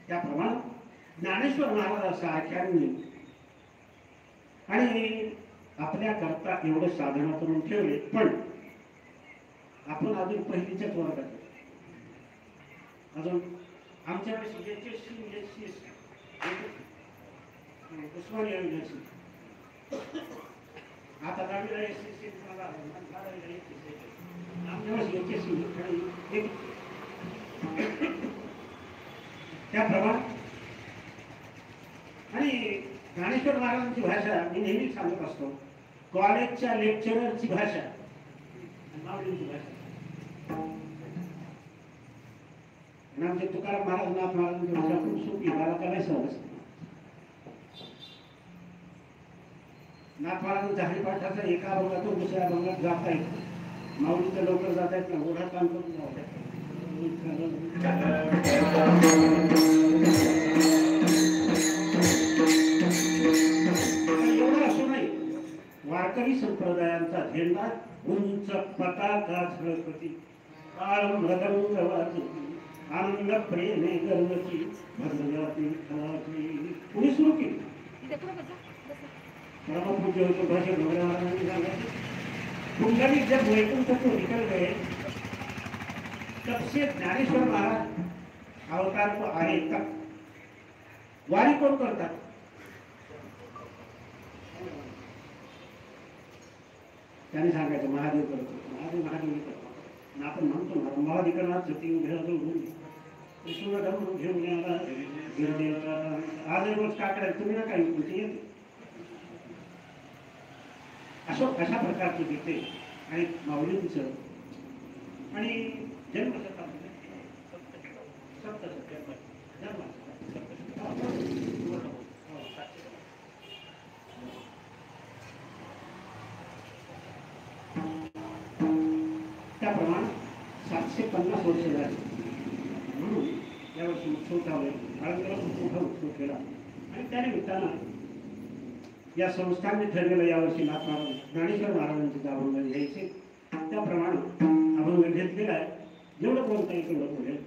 त्याप्रमाणे ज्ञानेश्वर महाराजांसारख्यांनी आणि आपल्या करता एवढं साधना करून ठेवले, पण आपण अजून पहिलीच्याच वर्गात अजून आमच्या उस्मानिया युनिव्हर्सिटी आता दहावीला एसएससी त्याप्रमाणे आणि ज्ञानेश्वर महाराजांची भाषा मी नेहमीच सांगत असतो, कॉलेजच्या लेक्चररची भाषा आणि माऊलींची भाषा. आमचे तुकाराम महाराज नाथ महाराजांची भाषा खूप सोपी, मला काय सहज. नाथ महाराजांच्या हरिपाठाचा एका अभंगातून दुसऱ्या अभंगात जाता येत, माऊलीचं लवकर जाता येत ना, ओढा काम करून जावं. एवढं असं नाही, वारकरी संप्रदायांचा झेंडा उंच पताका झळकती, काळ मृदंग वाजती, आनंद प्रेमे गर्वती, भद्रजाती खलाची. कुणी सुरू केली? परमपूज्य होतो भाषे ढोबळे महाराजांनी सांगायचे, पुंडलिक जब वैकुंठ को निकल गए तब से ज्ञानेश्वर महाराज अवतार को आए तक वारी कोण करतात? त्यांनी सांगायचं महादेव करतो, महादेव करतो. आपण म्हणतो ना महाधिकरणात सती घेऊन आज रोज काय करायचं तुम्ही ना काही येते अशा प्रकारची गीते आणि माऊलींचं आणि त्याप्रमाणे 750 वर्ष झाली म्हणून यावर्षी उत्सव ठेवले, मोठा उत्सव केला आणि त्यानिमित्तानं या संस्थांनी ठरलेलं यावर्षी नाथ महाराज ज्ञानेश्वर महाराजांचे अभंग घ्यायचे. त्याप्रमाणे अभंग घेतलेला आहे, जेवढं बोलता येईल तेवढं बोलेल.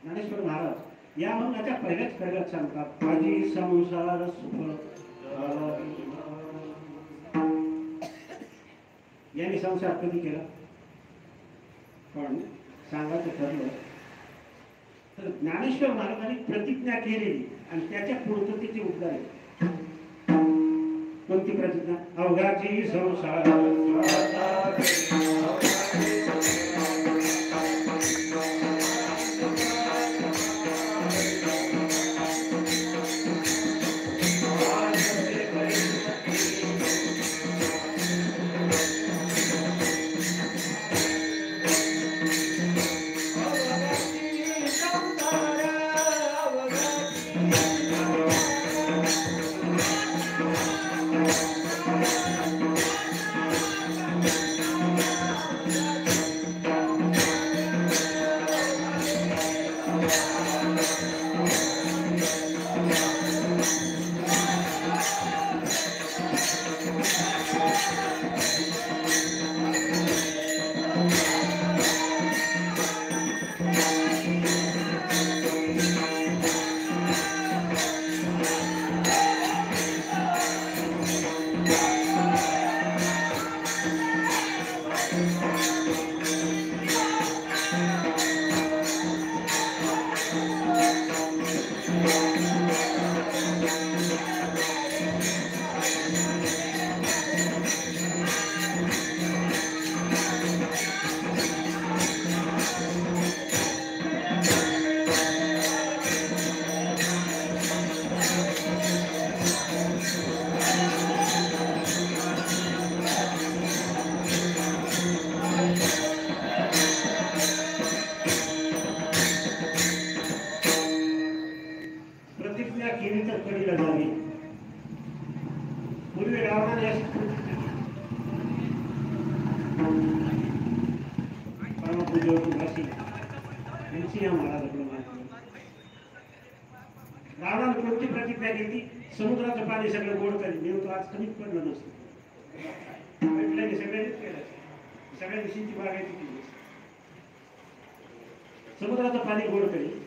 ज्ञानेश्वर महाराज या अभंगाच्या पहिल्याच पहिल्याच सांगतात, माझी संसार सुख. यांनी संसार कधी केला? पण सांगायचं ठरलं तर ज्ञानेश्वर महाराजांनी प्रतिज्ञा केलेली आणि त्याच्या पूर्ततेचे उद्गार आहे. कोणती प्रतिज्ञा? अवघाची संसार रावणाने कोणती प्रतिज्ञा केली? समुद्राचं पाणी सगळं गोड करेल. मी तो आज कमीच पडलं नसतं, सगळ्यांनीच केलं, सगळ्या दिवशीची बागायची केली. समुद्राचं पाणी गोड करेल.